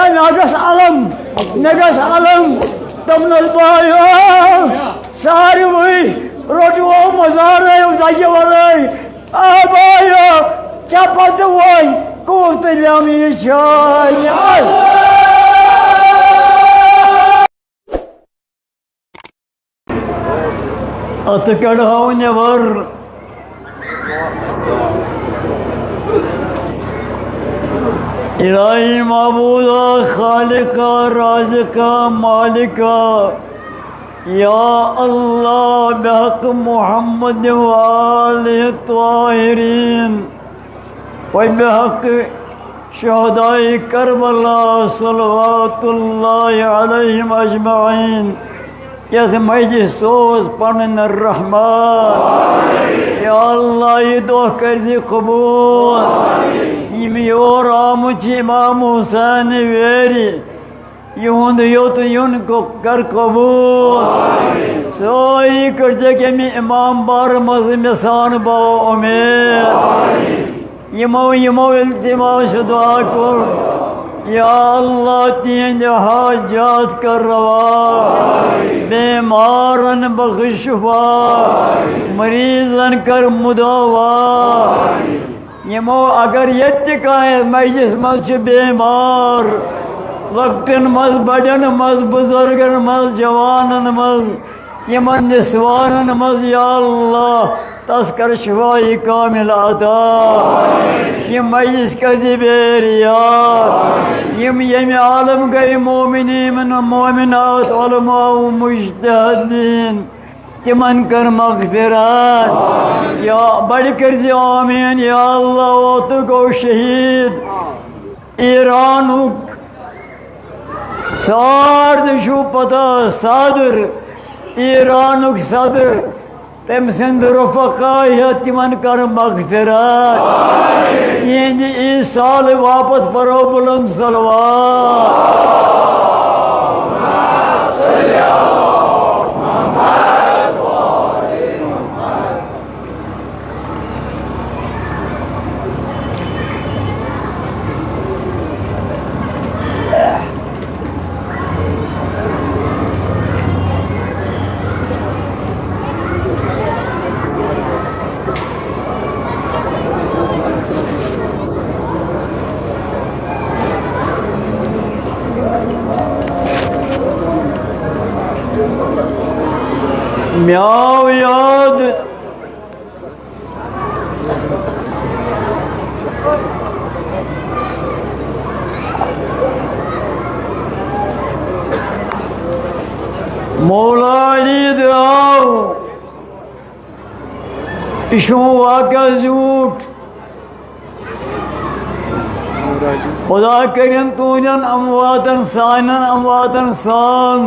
Nagas alam, tamnal bayo, sari wui, rojo mazare, udaye walay, abayo, chapat wui, kurte lami chay. Atıkadhav nevar. İlahi Mabuda, Halika, Razika, Malika, Ya Allah, bihakkı Muhammed ve alihi tahirin ve bihakkı şuhadai Kerbela salavatullahi aleyhim ecma'in. Ya meclis soz panin Rahman. Ya Allah, yedoh kerzi kabul. Yimiyor amuci İmam Hüseyin'i veri. Yun yotu yun kar kabul. Soyi kırcak emi imam barımızı mesan ba ömer. Yimo iltiması dua kur. Ya Allah dinde hacat kar rava. Bemarın bakış şifa. Mरीजन कर मुदावा. यमो अगर ये कहे मजलिस मज बेमार वक्तन मज बड़न मज बुजुर्गन मज जवानन मज यमन निस्वानन मज या अल्लाह तस्कर शिफाई कामिल अता यम मजलिस कर बेरिया यम आलम गई मोमिनीन मोमिनात उलमा मुज्तहिदीन तिमन कर मगफिरत या बड़ कर आमीन या अल्लाह वो तो गो शहीद ईरान सार्द शु पता सदर ईरान सदर तम सिंध रुफका तिमन कर मगफिरत यह इस साल वापस परो बुलंद सलवात म्याव याद मौला अली दाव इशो वाक़ा झूठ खुदा करीम तुझन अमवातन सानन अमवातन सान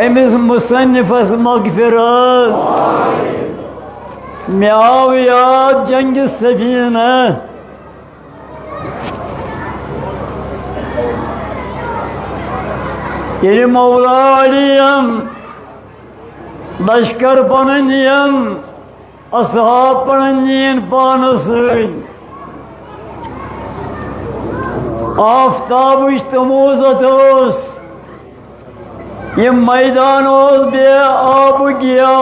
अमिस मुसन्निफस मगफिरत म्याव याद जंग सफीना ये मौला अलियम लश्कर पननियन असहाब पननियन पानस आफ्ताब तमूजत ये मैदान बे आब गया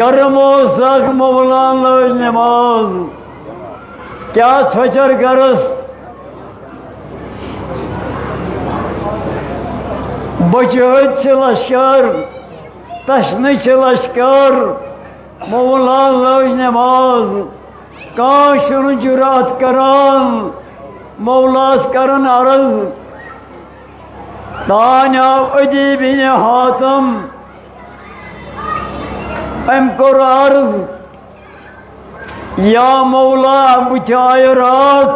गर्म सख मौलान लज नमाज क्या छचर गरस बचत लश्कर तशन लश्कर मौलान लज नमाज काशुन जुरात करान मौलास करन अर्ज तान्याव अदी बिन हातम अम कोर अर्ज या मौला बुचाय रात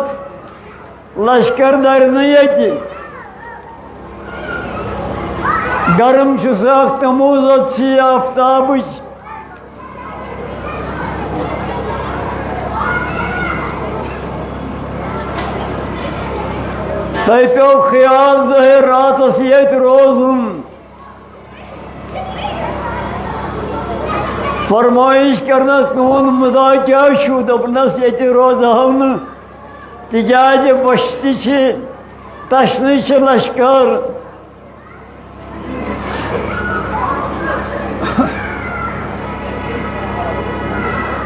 लश्कर दर ये गर्म सख तमूजत सी आफ्ताब तय पे ख्याल जहर रात ये रोजुन फरमाइश करना तुन मुदा क्या शु दपनस ये रोज हम ticacı baştiçi, taşlıçı laşkar.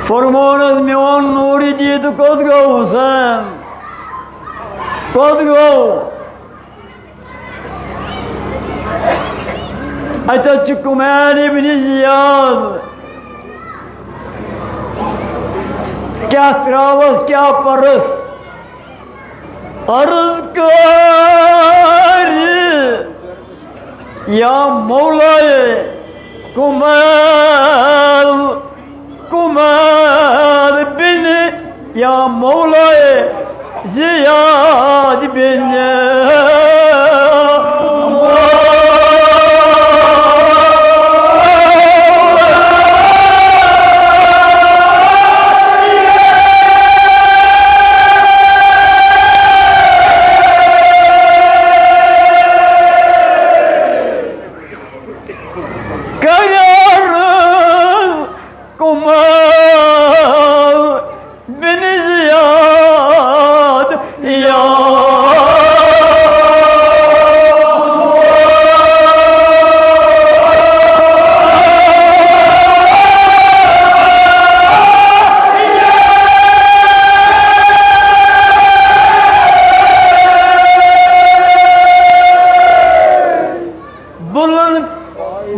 Formonas mion nuri diyedu kodgo Hüseyin. Kodgo. Atatürk Kumer İbni Ziyad. Kâh travas, kâh parız. Arız kâri. Ya Mevla'yı Kumer, Kumer beni, ya Mevla'yı Ziyad beni.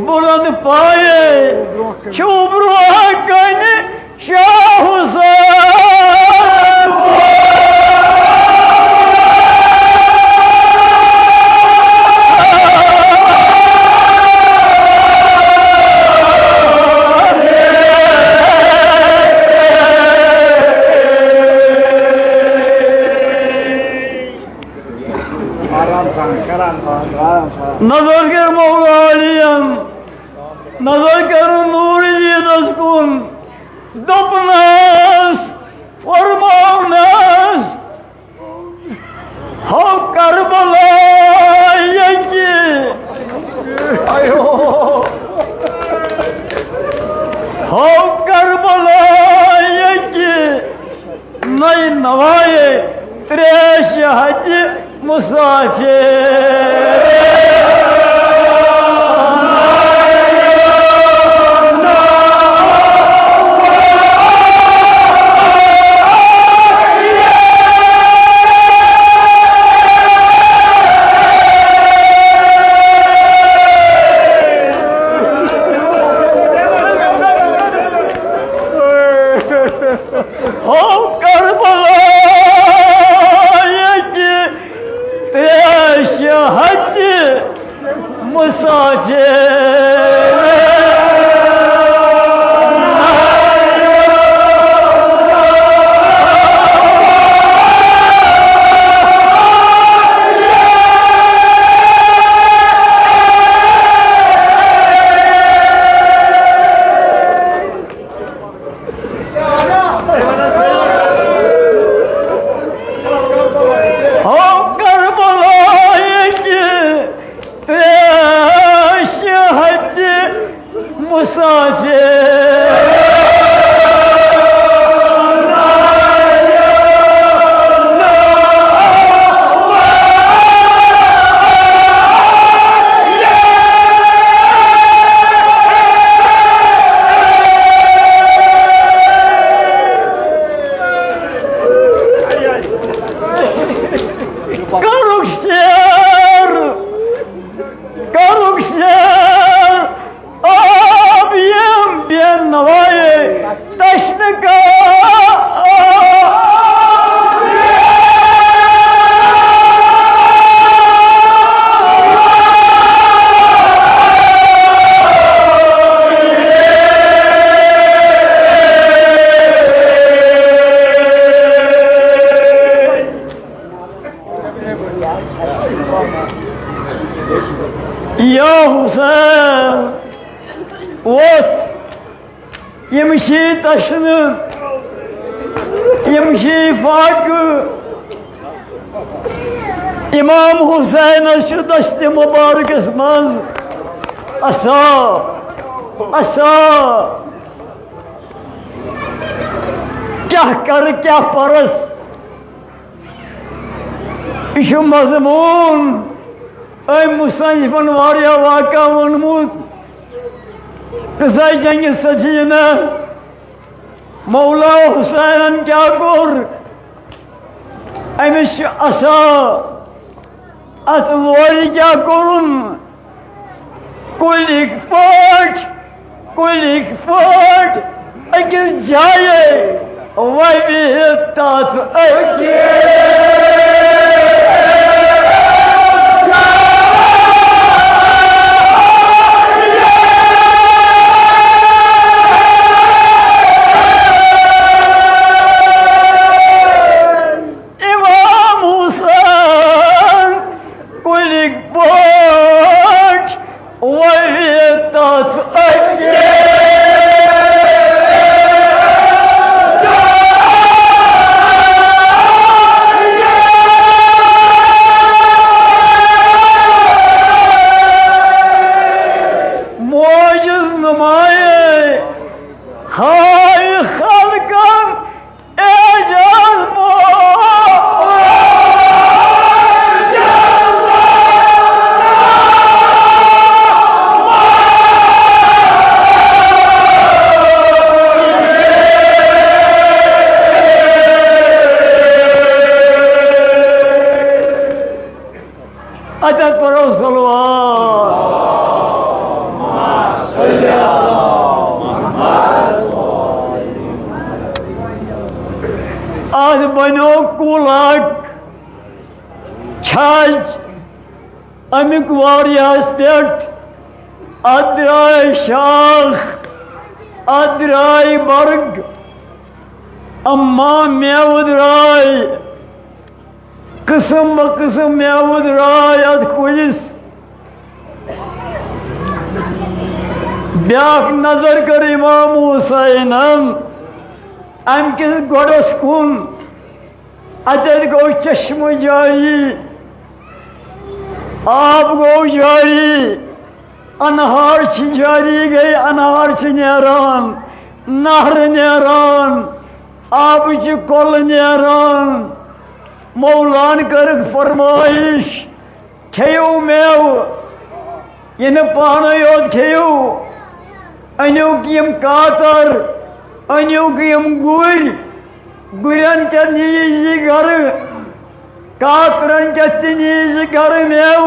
Bulanı paye, çubru hakkani Şah Hüseyin. Nazar कर मौलालियम, nazar कर नूरी दस्कुन, dopnas, formonas, ho Karbala yeki, ho Karbala yeki, nay navaye, treş hacı musafir. Ho Karbala'ya gitti hacı musafir. Ya Hüseyin, ot, yemşi taşını, yemşi farkı, İmam Hüseyin'e şu taştı mübarek esmaz, asa, asa, kah karı kah parası, यह मजमून मुसन्निफन वारिया वाक़ा वोनमुत क़िस्सा जंग सफीना मौला हुसैन क्या core Amish असा अत लोरी क्या कोरुन कुलिक पाट अकिस जाए वही तात आज बनो कुलाक छज अमिक वारियास पेट अद्राय शाख अद्राय बर्ग अम्मा मेवद राय किस्म ब किस्म मेवद राय अद कुलिस ब्याक नजर कर इमाम हुसैनम अमकिस गोडस कुन अदर गो चश्म जारी आब गो जारी अनहार जारी गई अनहार नेरान नहर नेरान आब कल नेरान मौलान कर फरमाइश खेव मेव इन पान योत खेव अनुक यम कातर अनुक यम गुरन च नीज घर कातरन च नीज घर मेव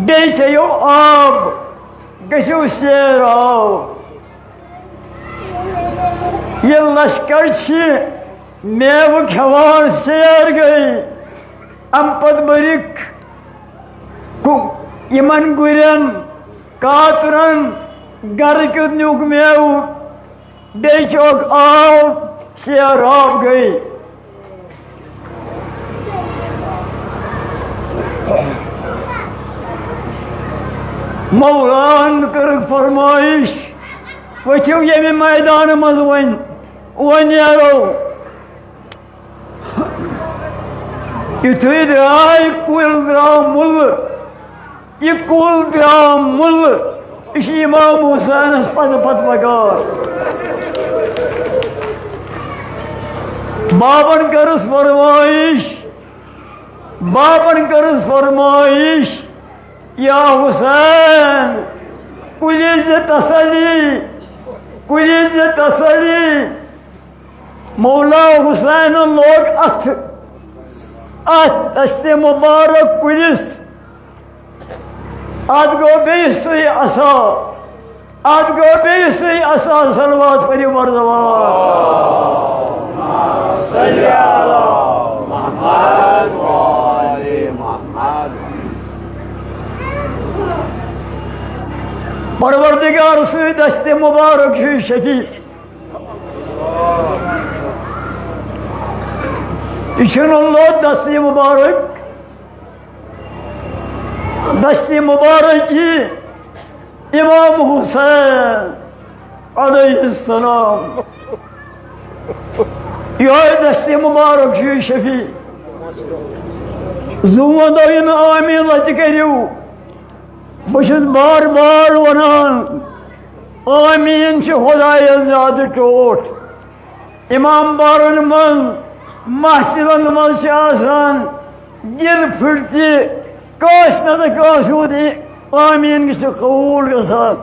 बेचो आब गो शेर आओ ये लश्कर मेव खवान शेर गई अम्पत बरिक इमन गुरन कातरन घर क्युक मेव बेचोक आओ शेर आप गई मौलान कर फरमाइश वो ये मैदान मज वन युथुई द्राय कुल द्राव मुल ये कुल द्राव मुल इस इमाम हुसैन पद पद पगार बाबन करस फरमाइश या हुसैन कुलिस तसली मौला हुसैन लोग अस्त मुबारक कुलिस आज गो बेसुई असा सलवात परिवर्तमान परवरदिगार से दस्ते मुबारक शफी दस्ते मुबारक की इमाम हुसैन अलैहिस्सलाम यह दस्ते मुबारक शफी जुमदन आमीन लच करू बस बार बार वनान आमीन खुदाय ज्यादा टोट इमाम बारन मन महफिलन मज Gel fırtı, kaçna da kaçudi, amin işte kavul gasa.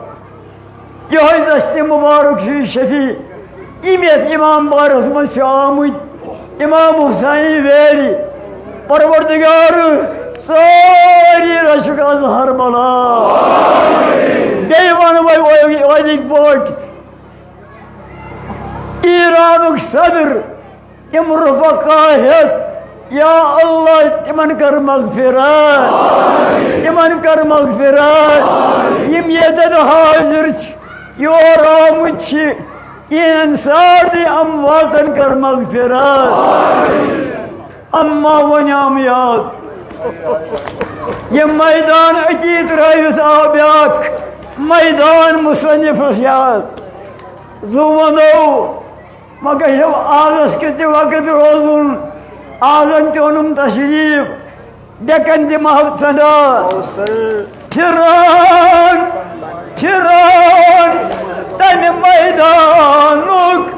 Yahid dasti mübarek şu şefi, İmet İmam Barasma Şamit, İmam Hüseyin Veli, Parvardigarı, sari Raşuk Azhar Bala. Deyvanı bay vaydik bort. İranuk Sadr, İmrufa Kahit, Ya Allah, iman kar mağfirat, iman kar mağfirat, yemiyete de hazır, yoramuçi, insari amvatan kar mağfirat, amma ve namiyat, ye meydan akid rayus abiyat, meydan musannif rasyat, zuvanu, maka yev ağız kiti vakit rozun, Ağzın canım taşıyıp dekendi mahzada Kiran, kiran Tani meydanuk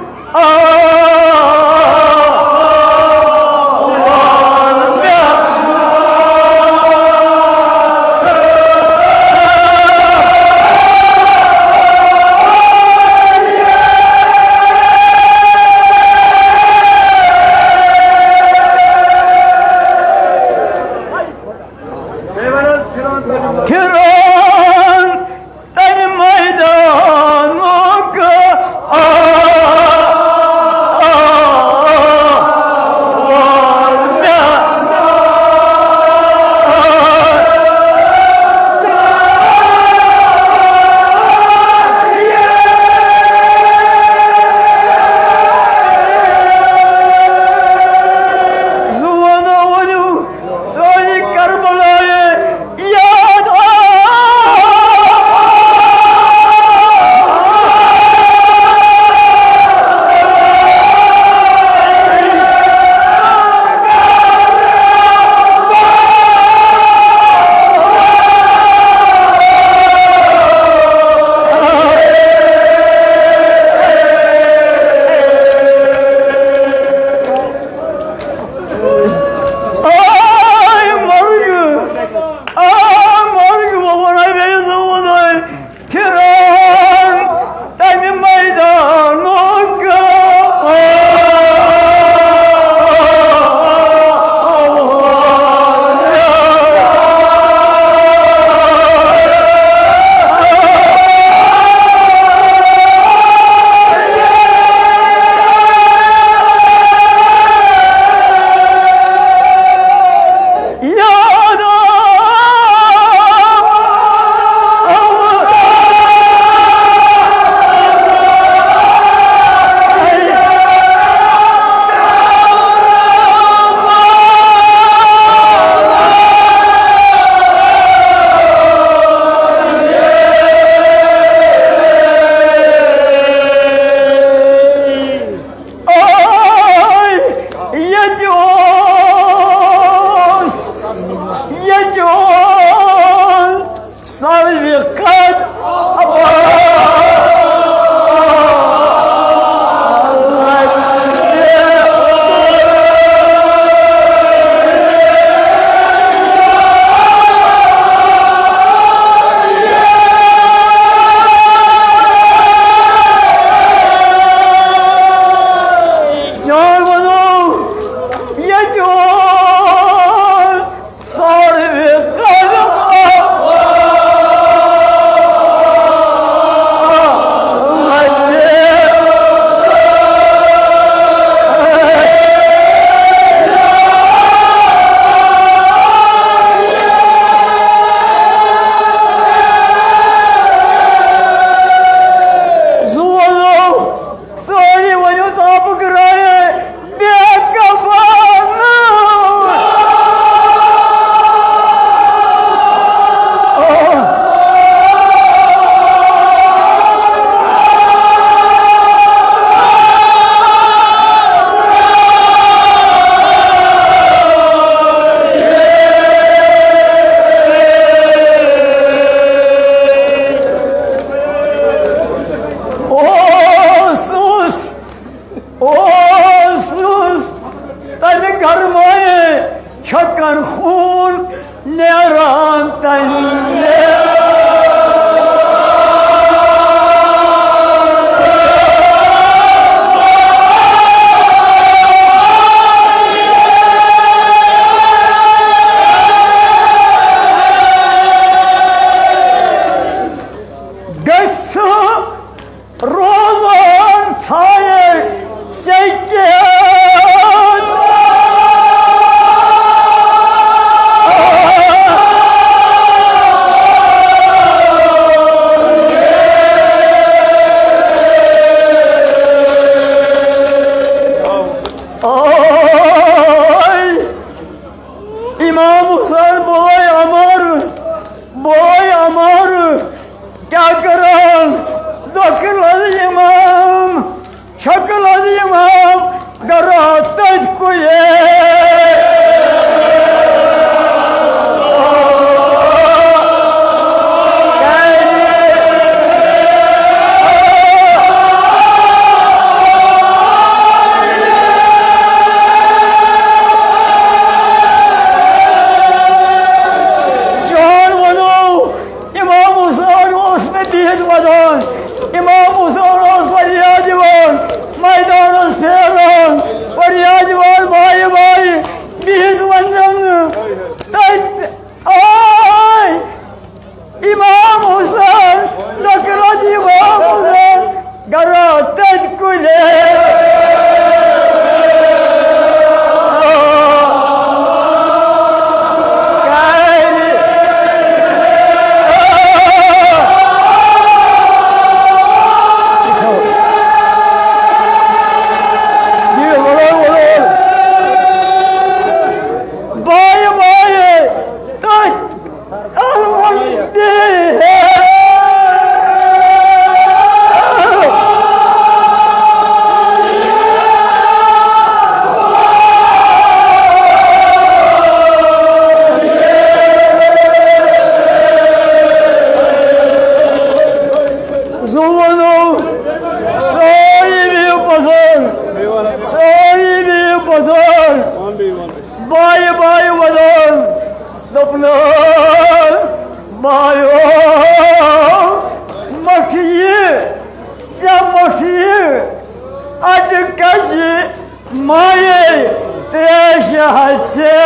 छकन खून नेरान तन्ने रोजान छाए सच्चे इमाम हुसैन बोय अमर क्या करन दखल इमाम छकल इमाम गरा तज कुए इमाम हुसैन फरियाद मैदान फेरन फरियाद भाई भाई बीज वंजन इमाम हुसैन नकरज इमाम हुसैन गरा तज कुले बाय बाय वदन दपना बायो मठिए जब मठिए अट कज माये तेज हचे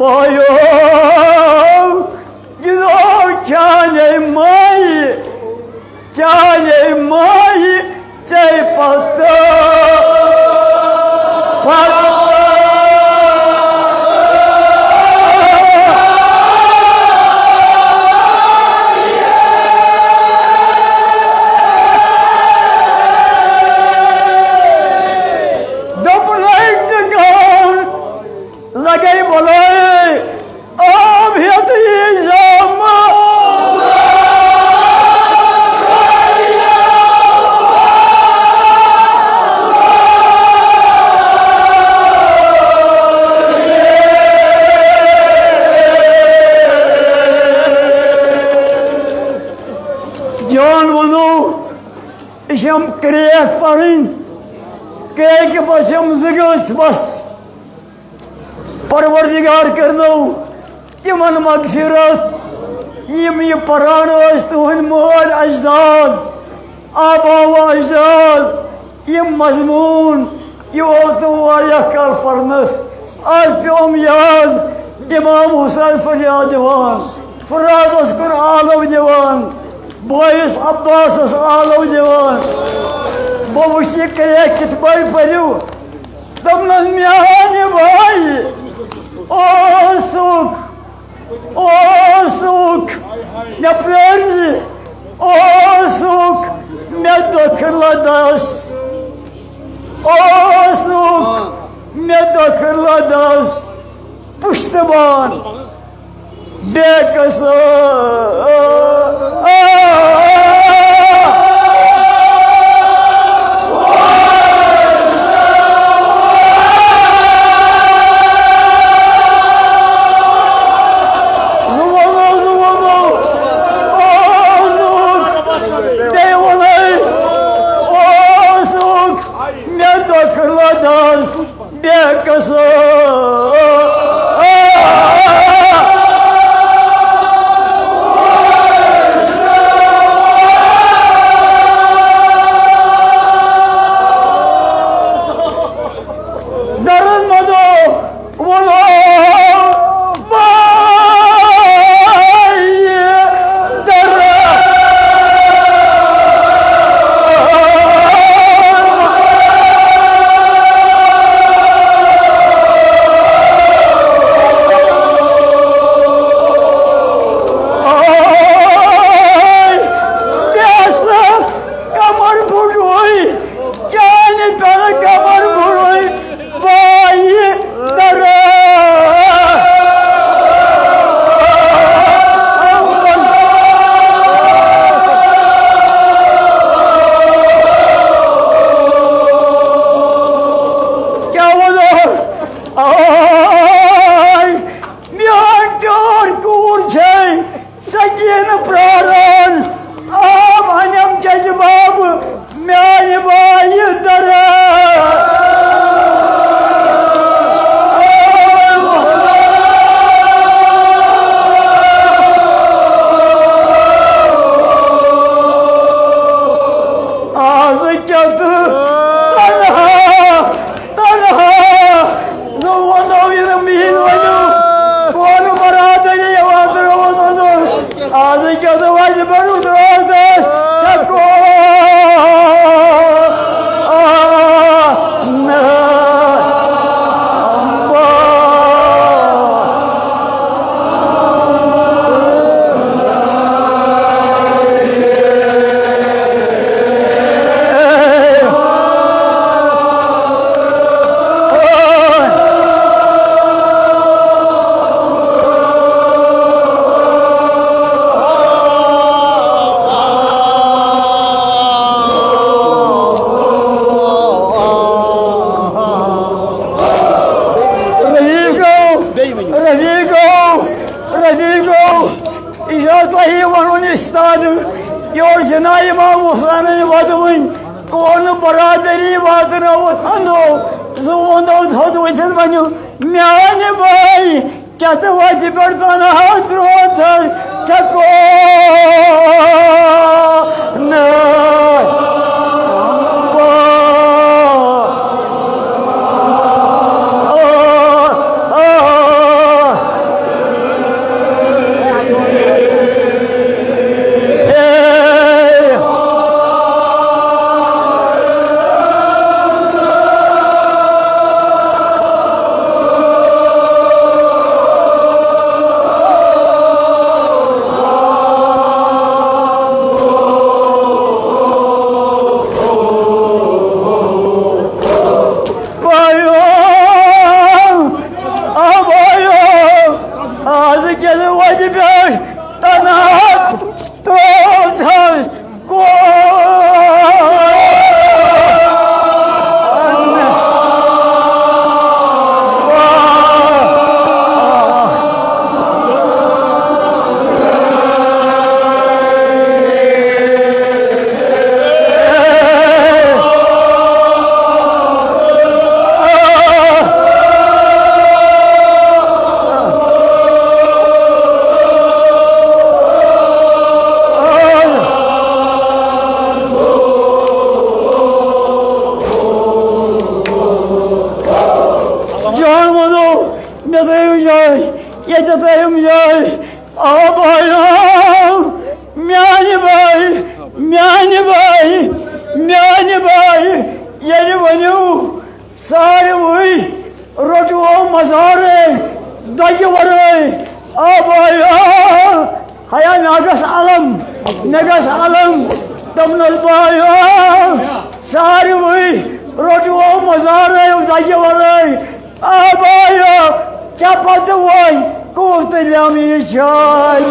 Boyo, you know, Chane Mai, say Pata, लगे बोले अभियत John bunu işim kriyet parin ke başımızı götmez. परवरदिगार करनो तिमन मगफिरत यम ये परान तुहन मोल अजदाद आबा व अजदाद ये मजमून ये वोत वारिया कल परनस आज पेम याद इमाम हुसैन फरियाद दिवान फरादस कर आलव दिवान बोइस अब्बास आलव दिवान बवुशी करे कित भाई परू दमन म्याने भाई ओ सुख न प्रेरजी ओ सुख न दखला दास ओ सुख न दखला दास पुष्टबान बेकस Abayım, miani bay, yeni vanu, sari vuy, rotu mazare, dayı varı, abayım, haya nagas alam, damnal bayım, sari vuy, rotu mazare, dayı varı, abayım, çapatı vuy, kurtulamı çay.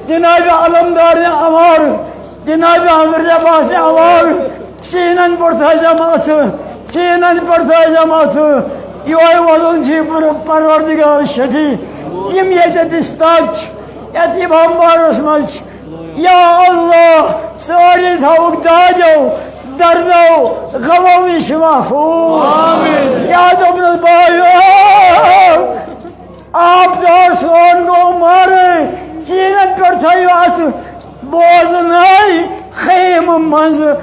Cenab-ı Alamdar-ı Amar, Cenab-ı Hazır Cebasi Amar, Sinen Porta Cemaatı, Yuvay Vazunci Parvardigar Şedi, Yemiyecet İstaç, Yetibam Barışmaç, Ya Allah, Sari Tavuk Dağcı, Dardav, Gavav Şimafu, Amin. Ya Dobnul Bayım, Abdar Son Gomari, Sinen Porta Cemaatı, Boğazınay, Kıyımın Manzı,